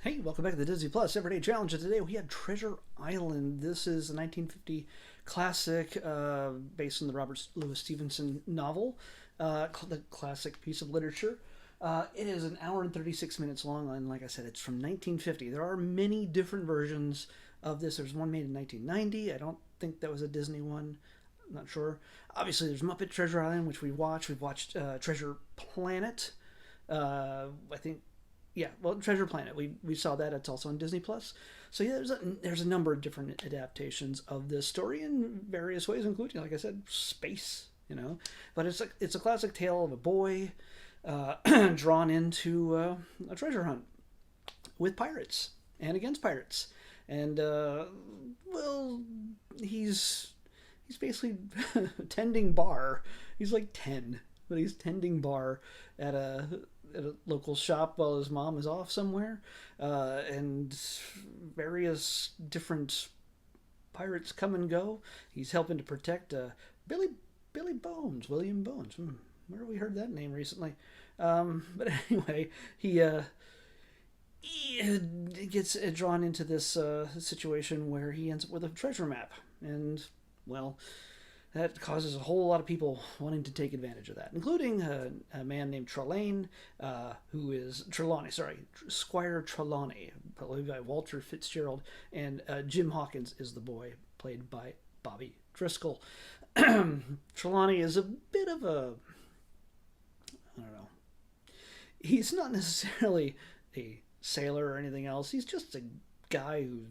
Hey, welcome back to the Disney Plus Everyday Challenge. And today we had Treasure Island. This is a 1950 classic based on the Robert Louis Stevenson novel, the classic piece of literature. It is an hour and 36 minutes long, and like I said, it's from 1950. There are many different versions of this. There's one made in 1990. I don't think that was a Disney one. I'm not sure. Obviously, there's Muppet Treasure Island, which we watched. We've watched Treasure Planet. I think well, Treasure Planet. We saw that. It's also on Disney Plus. So yeah, there's a number of different adaptations of this story in various ways, including, like I said, space. But it's a classic tale of a boy drawn into a treasure hunt with pirates and against pirates, and well, he's basically tending bar. He's like 10, but he's tending bar at a local shop while his mom is off somewhere, and various different pirates come and go. He's helping to protect Billy Billy Bones, William Bones. Where have we heard that name recently? But anyway, he gets drawn into this situation where he ends up with a treasure map, and well, that causes a whole lot of people wanting to take advantage of that, including a man named Trelane, who is Trelawney, sorry, Squire Trelawney, played by Walter Fitzgerald, and Jim Hawkins is the boy, played by Bobby Driscoll. Trelawney is a bit of a, I don't know, he's not necessarily a sailor or anything else. He's just a guy who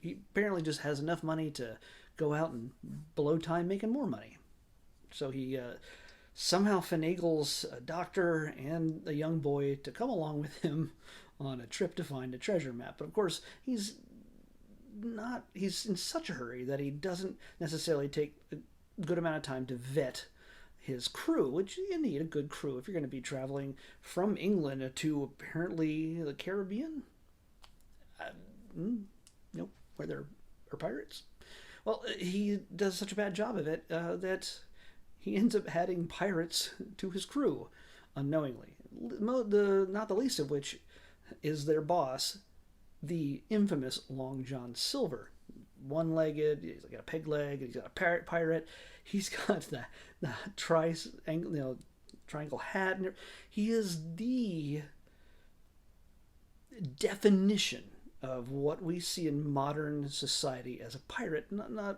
he apparently just has enough money to go out and blow time making more money. So he somehow finagles a doctor and a young boy to come along with him on a trip to find a treasure map. But of course, he's in such a hurry that he doesn't necessarily take a good amount of time to vet his crew, which you need a good crew if you're going to be traveling from England to apparently the Caribbean. Where there are pirates. Well, he does such a bad job of it that he ends up adding pirates to his crew unknowingly. Not the least of which is their boss, the infamous Long John Silver. One-legged, he's got a peg leg, he's got a pirate. He's got the triangle hat. He is the definition of what we see in modern society as a pirate, not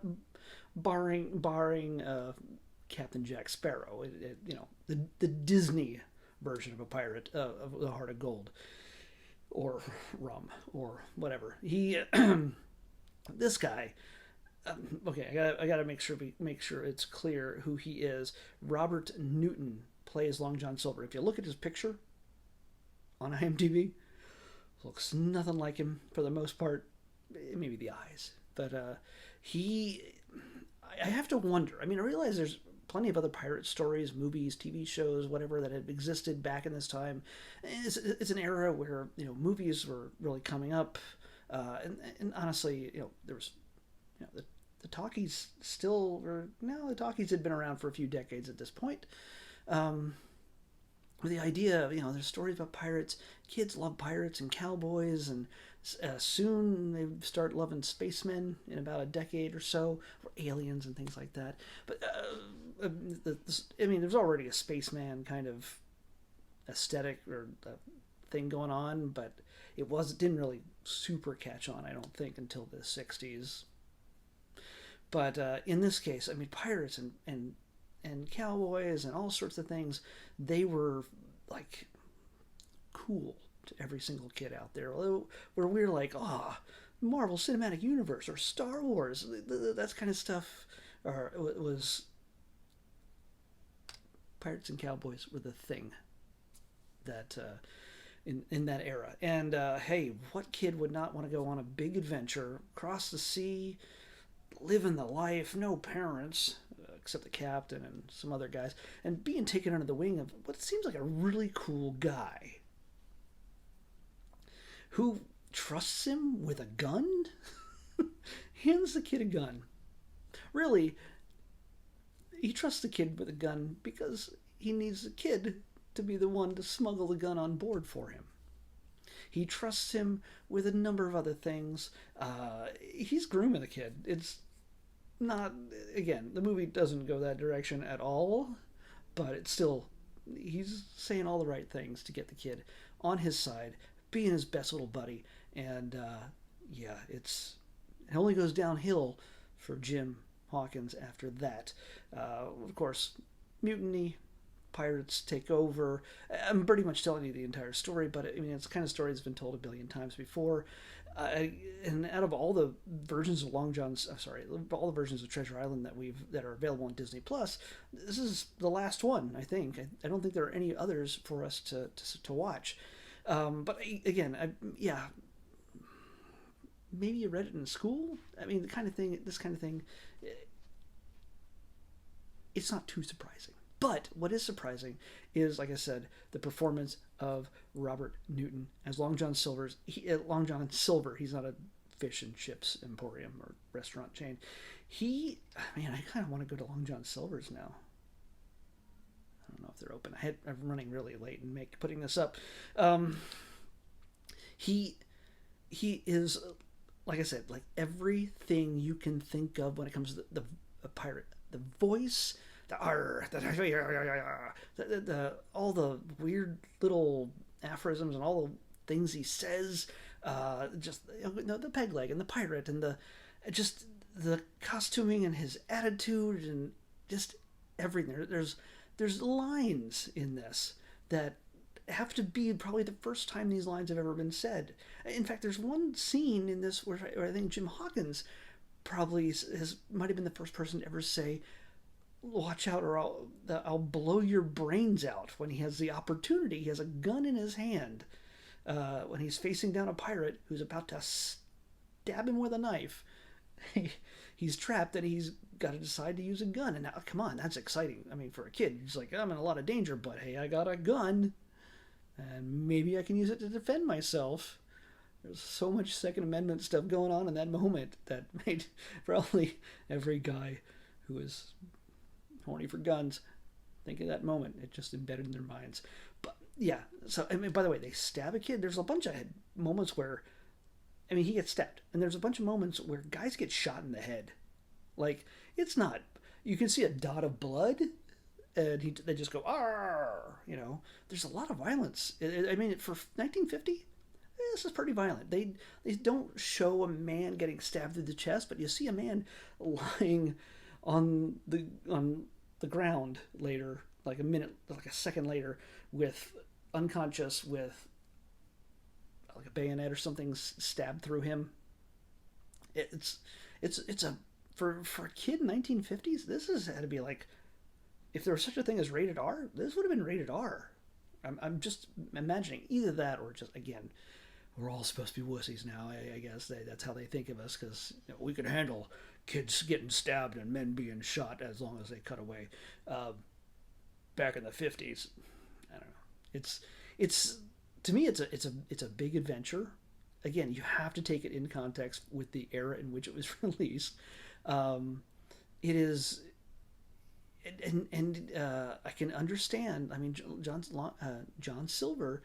barring Captain Jack Sparrow, the Disney version of a pirate of the Heart of Gold, or rum, or whatever. This guy. Okay, I gotta make sure it's clear who he is. Robert Newton plays Long John Silver. If you look at his picture on IMDb, looks nothing like him for the most part. Maybe the eyes, but I have to wonder. I realize there's plenty of other pirate stories, movies, TV shows, whatever, that had existed back in this time. It's an era where movies were really coming up, and honestly, there was the talkies still were. No, the talkies had been around for a few decades at this point. With the idea of, there's stories about pirates. Kids love pirates and cowboys, and soon they start loving spacemen in about a decade or so, or aliens and things like that. But there's already a spaceman kind of aesthetic or thing going on, but it didn't really super catch on, I don't think, until the 60s. But in this case, pirates and cowboys and all sorts of things, they were like cool to every single kid out there. Where we're like, Marvel Cinematic Universe or Star Wars, that kind of stuff. It was pirates and cowboys were the thing that in that era. And hey, what kid would not want to go on a big adventure, cross the sea, living the life, no parents, except the captain and some other guys, and being taken under the wing of what seems like a really cool guy who trusts him with a gun? Hands the kid a gun. Really, he trusts the kid with a gun because he needs the kid to be the one to smuggle the gun on board for him. He trusts him with a number of other things. He's grooming the kid. It's not, again, the movie doesn't go that direction at all, but it's still, he's saying all the right things to get the kid on his side, being his best little buddy. And yeah, it only goes downhill for Jim Hawkins after that. Of course, mutiny, pirates take over. I'm pretty much telling you the entire story, but I mean, it's the kind of story that's been told a billion times before. And out of all the versions of all the versions of Treasure Island that are available on Disney Plus, this is the last one. I think. I don't think there are any others for us to watch. But again, yeah, maybe you read it in school. I mean, this kind of thing, it's not too surprising. But what is surprising is, like I said, the performance of Robert Newton as Long John Silver. He's not a fish and chips emporium or restaurant chain. Man, I kind of want to go to Long John Silver's now. I don't know if they're open. I'm running really late and putting this up. He is, like I said, like everything you can think of when it comes to the pirate. The voice, all the weird little aphorisms and all the things he says, just the peg leg and the pirate and the costuming and his attitude and just everything. There's lines in this that have to be probably the first time these lines have ever been said. In fact, there's one scene in this where I think Jim Hawkins probably might have been the first person to ever say, "Watch out, or I'll blow your brains out." When he has the opportunity, he has a gun in his hand when he's facing down a pirate who's about to stab him with a knife. He's trapped and he's got to decide to use a gun. And now, come on, that's exciting. I mean, for a kid, he's like, I'm in a lot of danger, but hey, I got a gun, and maybe I can use it to defend myself. There's so much Second Amendment stuff going on in that moment that made probably every guy who is horny for guns think of that moment. It just embedded in their minds. But yeah, so I mean, by the way, they stab a kid. There's a bunch of moments where, I mean, he gets stabbed, and there's a bunch of moments where guys get shot in the head. Like, it's not, you can see a dot of blood, and they just go, "Arr!" You know, there's a lot of violence. I mean, for 1950, this is pretty violent. They don't show a man getting stabbed through the chest, but you see a man lying on the ground later, like a second later, with unconscious, with like a bayonet or something stabbed through him. It's a for a kid in 1950s. This had to be like, if there was such a thing as rated R, this would have been rated R. I'm just imagining either that or just, again, we're all supposed to be wussies now. I guess that's how they think of us, because we can handle kids getting stabbed and men being shot as long as they cut away. Back in the 50s, I don't know. It's to me, it's a big adventure. Again, you have to take it in context with the era in which it was released. It is, and I can understand. I mean, John Silver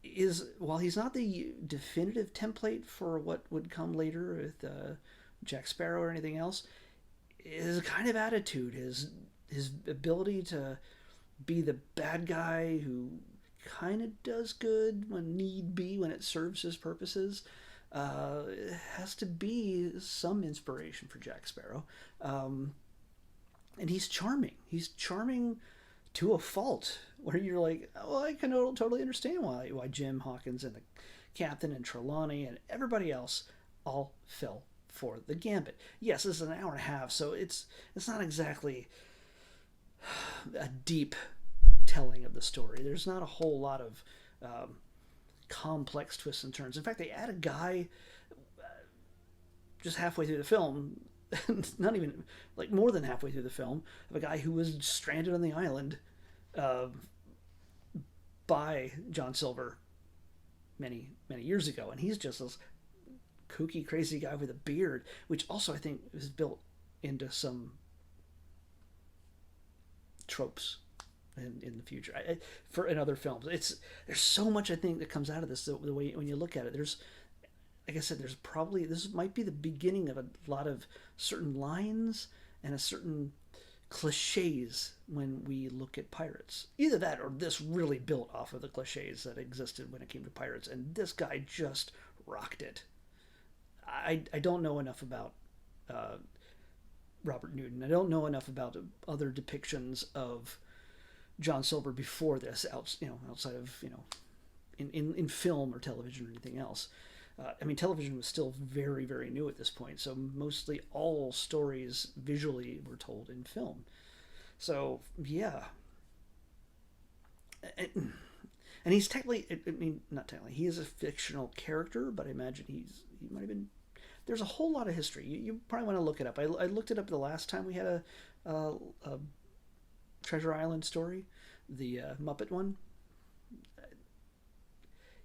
is, while he's not the definitive template for what would come later with Jack Sparrow or anything else, his kind of attitude, his ability to be the bad guy who kind of does good when need be, when it serves his purposes, has to be some inspiration for Jack Sparrow. And he's charming. He's charming to a fault, where you're like, well, I can totally understand why Jim Hawkins and the captain and Trelawney and everybody else all fell for the gambit. Yes, this is an hour and a half, so it's not exactly a deep telling of the story. There's not a whole lot of complex twists and turns. In fact, they add a guy just halfway through the film, not even, like, more than halfway through the film, of a guy who was stranded on the island by John Silver many years ago, and he's just this kooky, crazy guy with a beard, which also I think is built into some tropes in the future. For in other films, there's so much I think that comes out of this. The way when you look at it, there's like I said, there's probably this might be the beginning of a lot of certain lines and a certain cliches when we look at pirates. Either that or this really built off of the cliches that existed when it came to pirates, and this guy just rocked it. I don't know enough about Robert Newton. I don't know enough about other depictions of John Silver before this, outside of in film or television or anything else. I mean, television was still very, very new at this point, so mostly all stories visually were told in film. So, yeah. And he's technically, I mean, not technically, he is a fictional character, but I imagine he might have been. There's a whole lot of history. You probably want to look it up. I looked it up the last time we had a Treasure Island story, the Muppet one.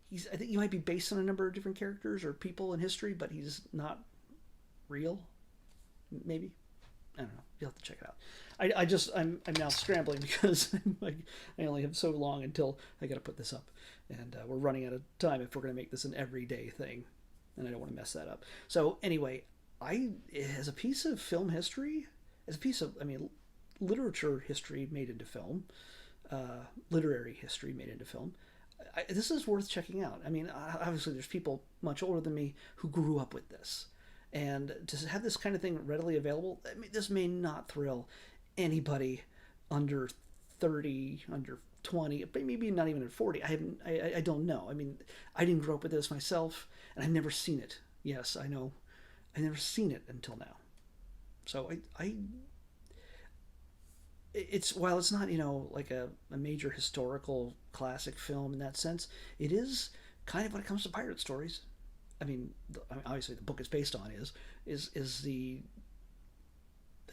I think he might be based on a number of different characters or people in history, but he's not real. Maybe, I don't know. You'll have to check it out. I'm now scrambling because I only have so long until I got to put this up, and we're running out of time if we're going to make this an everyday thing, and I don't want to mess that up. So anyway, as a piece of film history, as a piece of literature history made into film, literary history made into film. This is worth checking out. I mean, obviously, there's people much older than me who grew up with this, and to have this kind of thing readily available, I mean, this may not thrill anybody under 30, under 20, maybe not even at 40. I don't know. I mean, I didn't grow up with this myself, and I've never seen it. Yes, I know, I've never seen it until now. So it's while it's not like a major historical classic film in that sense, it is kind of when it comes to pirate stories. I mean, obviously the book it's based on is the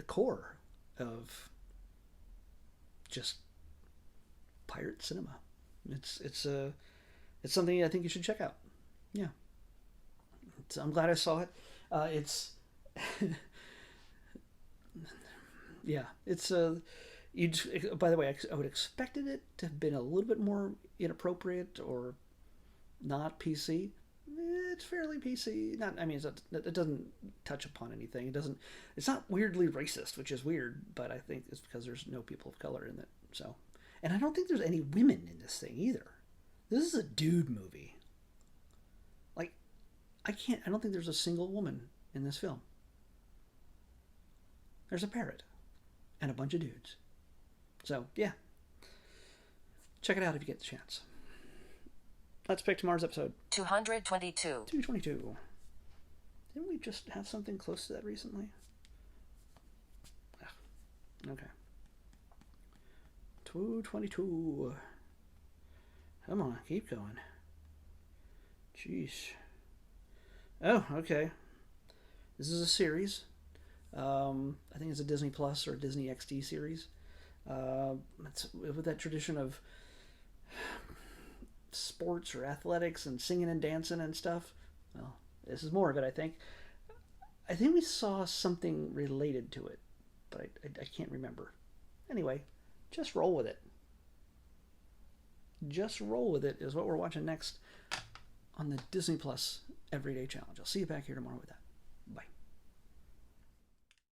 core of just pirate cinema. It's something I think you should check out. Yeah, I'm glad I saw it. It's yeah, it's by the way, I would expected it to have been a little bit more inappropriate or not PC. It's fairly PC. Not, I mean, it doesn't touch upon anything. It doesn't. It's not weirdly racist, which is weird. But I think it's because there's no people of color in it. So, and I don't think there's any women in this thing either. This is a dude movie. Like, I don't think there's a single woman in this film. There's a parrot and a bunch of dudes. So, yeah. Check it out if you get the chance. Let's pick tomorrow's episode. 222. 222. Didn't we just have something close to that recently? Okay. 222. Come on, keep going. Jeez. Oh, okay. This is a series. I think it's a Disney Plus or Disney XD series. It's with that tradition of sports or athletics and singing and dancing and stuff. Well, this is more of it, I think. I think we saw something related to it, but I can't remember. Anyway, just roll with it. Just roll with it is what we're watching next on the Disney Plus Everyday Challenge. I'll see you back here tomorrow with that. Bye.